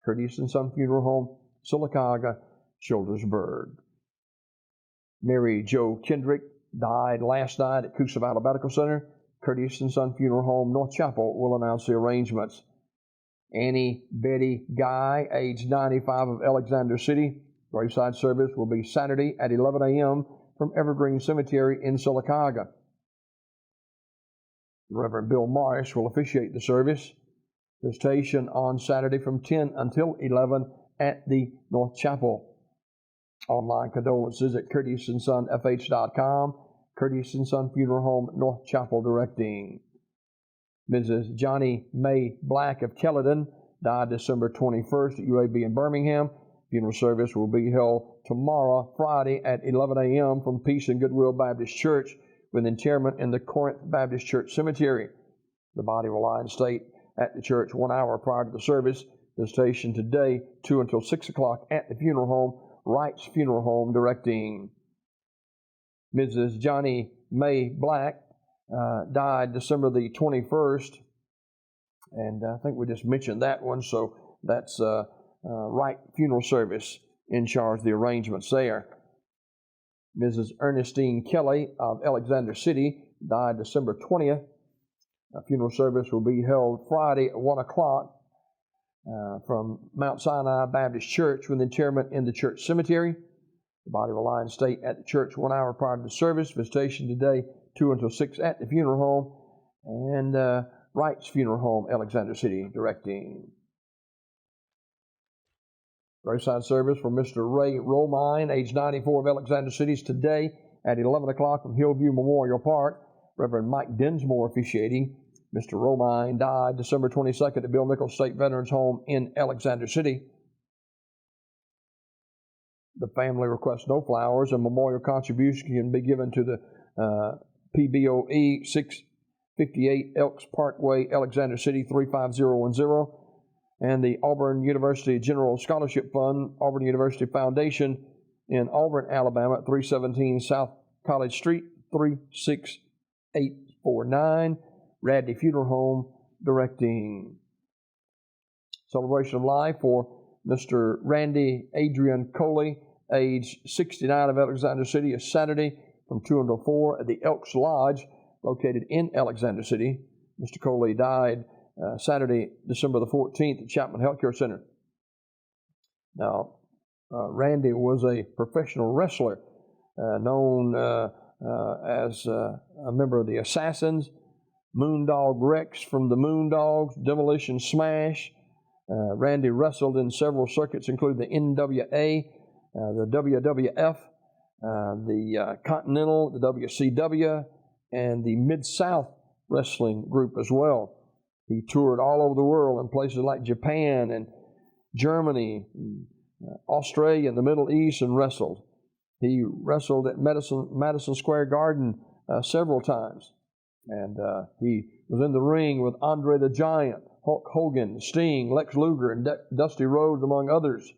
Curtis and Son Funeral Home, Sylacauga, Childersburg. Mary Jo Kendrick died last night at Coosa Valley Medical Center. Curtis and Son Funeral Home, North Chapel, will announce the arrangements. Annie Betty Guy, age 95, of Alexander City. Graveside service will be Saturday at 11 a.m. from Evergreen Cemetery in Sylacauga. Reverend Bill Morris will officiate the service. Visitation on Saturday from 10 until 11 at the North Chapel. Online condolences at CurtisandSonFH.com. Curtis and Son Funeral Home, North Chapel, directing. Mrs. Johnny May Black of Kelladon died December 21st at UAB in Birmingham. Funeral service will be held tomorrow, Friday, at 11 a.m. from Peace and Goodwill Baptist Church, with interment in the Corinth Baptist Church Cemetery. The body will lie in state at the church 1 hour prior to the service. Visitation today, 2 until 6 o'clock at the funeral home. Wright's Funeral Home, directing. Mrs. Johnny May Black died December the 21st, and I think we just mentioned that one, so that's Wright Funeral Service in charge of the arrangements there. Mrs. Ernestine Kelly of Alexander City died December 20th. A funeral service will be held Friday at 1 o'clock from Mount Sinai Baptist Church, with interment in the church cemetery. The body will lie in state at the church 1 hour prior to the service. Visitation today, 2 until 6 at the funeral home. And Wright's Funeral Home, Alexander City, directing. Graveside service for Mr. Ray Romine, age 94, of Alexander City, today at 11 o'clock from Hillview Memorial Park. Reverend Mike Dinsmore officiating. Mr. Romine died December 22nd at Bill Nichols State Veterans Home in Alexander City. The family requests no flowers. A memorial contribution can be given to the PBOE 658 Elks Parkway, Alexander City 35010, and the Auburn University General Scholarship Fund, Auburn University Foundation in Auburn, Alabama, 317 South College Street, 36849, Radley Funeral Home, directing. Celebration of life for Mr. Randy Adrian Coley, age 69, of Alexander City, is Saturday from 2 until 4 at the Elks Lodge, located in Alexander City. Mr. Coley died Saturday, December the 14th at Chapman Healthcare Center. Now, Randy was a professional wrestler, known as a member of the Assassins, Moondog Rex from the Moondogs, Demolition Smash. Randy wrestled in several circuits, including the NWA, the WWF, the Continental, the WCW, and the Mid-South Wrestling Group as well. He toured all over the world in places like Japan and Germany, and Australia, and the Middle East, and wrestled. He wrestled at Madison Square Garden several times. And he was in the ring with Andre the Giant, Hulk Hogan, Sting, Lex Luger, and Dusty Rhodes, among others.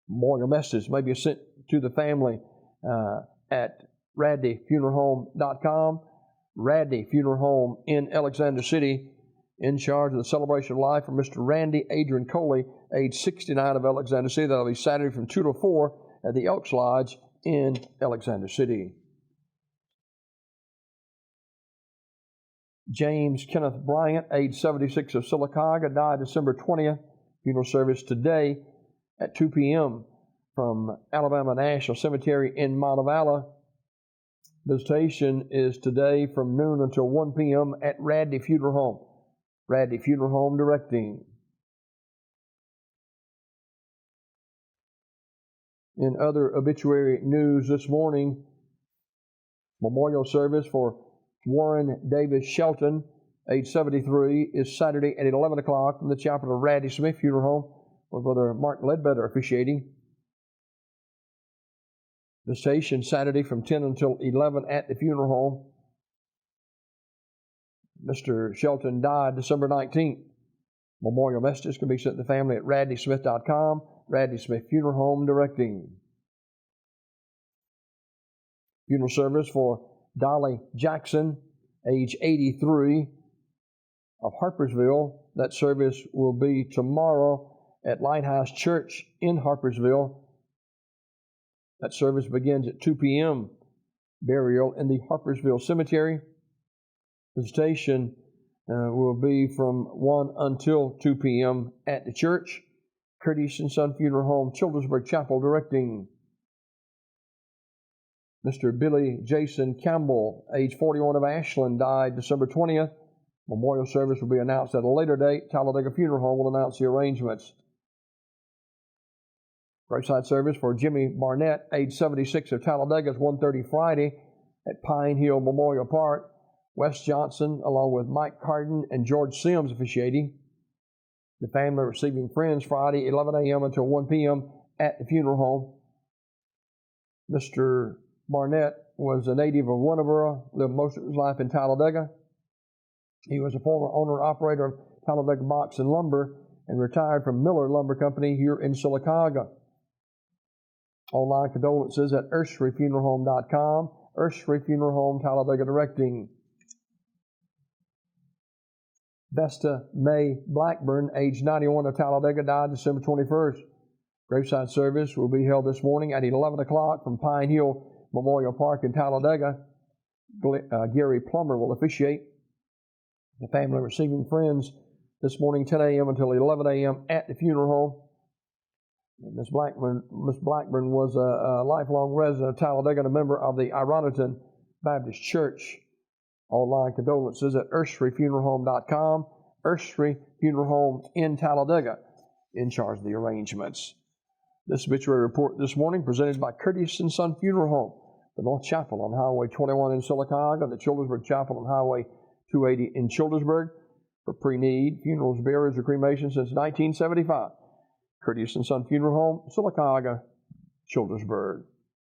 Memorial message may be sent to the family at radleyfuneralhome.com. Radley Funeral Home in Alexander City, in charge of the celebration of life for Mr. Randy Adrian Coley, age 69, of Alexander City. That'll be Saturday from 2 to 4 at the Elks Lodge in Alexander City. James Kenneth Bryant, age 76, of Sylacauga, died December 20th. Funeral service today at 2 p.m. from Alabama National Cemetery in Montevallo. Visitation is today from noon until 1 p.m. at Radley Funeral Home. Radley Funeral Home, directing. In other obituary news this morning, memorial service for Warren Davis Shelton, age 73, is Saturday at 11 o'clock from the chapel of Radley Smith Funeral Home, with Brother Mark Ledbetter officiating. Visitation Saturday from 10 until 11 at the funeral home. Mr. Shelton died December 19th. Memorial messages can be sent to the family at radleysmith.com. Radley Smith Funeral Home, directing. Funeral service for Dolly Jackson, age 83, of Harpersville, That service will be tomorrow at Lighthouse Church in Harpersville. That service begins at 2 p.m. Burial in the Harpersville Cemetery. Visitation will be from 1 until 2 p.m. at the church. Curtis & Son Funeral Home, Childersburg Chapel, directing Mr. Billy Jason Campbell, age 41, of Ashland, died December 20th. Memorial service will be announced at a later date. Talladega Funeral Home will announce the arrangements. Graveside service for Jimmy Barnett, age 76, of Talladega, is 1:30 Friday at Pine Hill Memorial Park. Wes Johnson, along with Mike Carden and George Sims, officiating. The family receiving friends Friday, 11 a.m. until 1 p.m. at the funeral home. Mr. Barnett was a native of Winterboro, lived most of his life in Talladega. He was a former owner-operator of Talladega Box and Lumber and retired from Miller Lumber Company here in Sylacauga. Online condolences at ErstryFuneralHome.com. Erstry Funeral Home, Talladega, directing Vesta May Blackburn, age 91, of Talladega, died December 21st. Graveside service will be held this morning at 11 o'clock from Pine Hill Memorial Park in Talladega. Gary Plummer will officiate. The family receiving friends this morning, 10 a.m. until 11 a.m. at the funeral home. Miss Blackburn was a lifelong resident of Talladega and a member of the Ironton Baptist Church. Online condolences at ErstryFuneralHome.com. Erstry Funeral Home in Talladega, in charge of the arrangements. This obituary report this morning presented by Curtis & Son Funeral Home, the North Chapel on Highway 21 in Sylacauga, the Childersburg Chapel on Highway 280 in Childersburg. For pre-need, funerals, burials, or cremation since 1975. Curtis & Son Funeral Home, Sylacauga, Childersburg.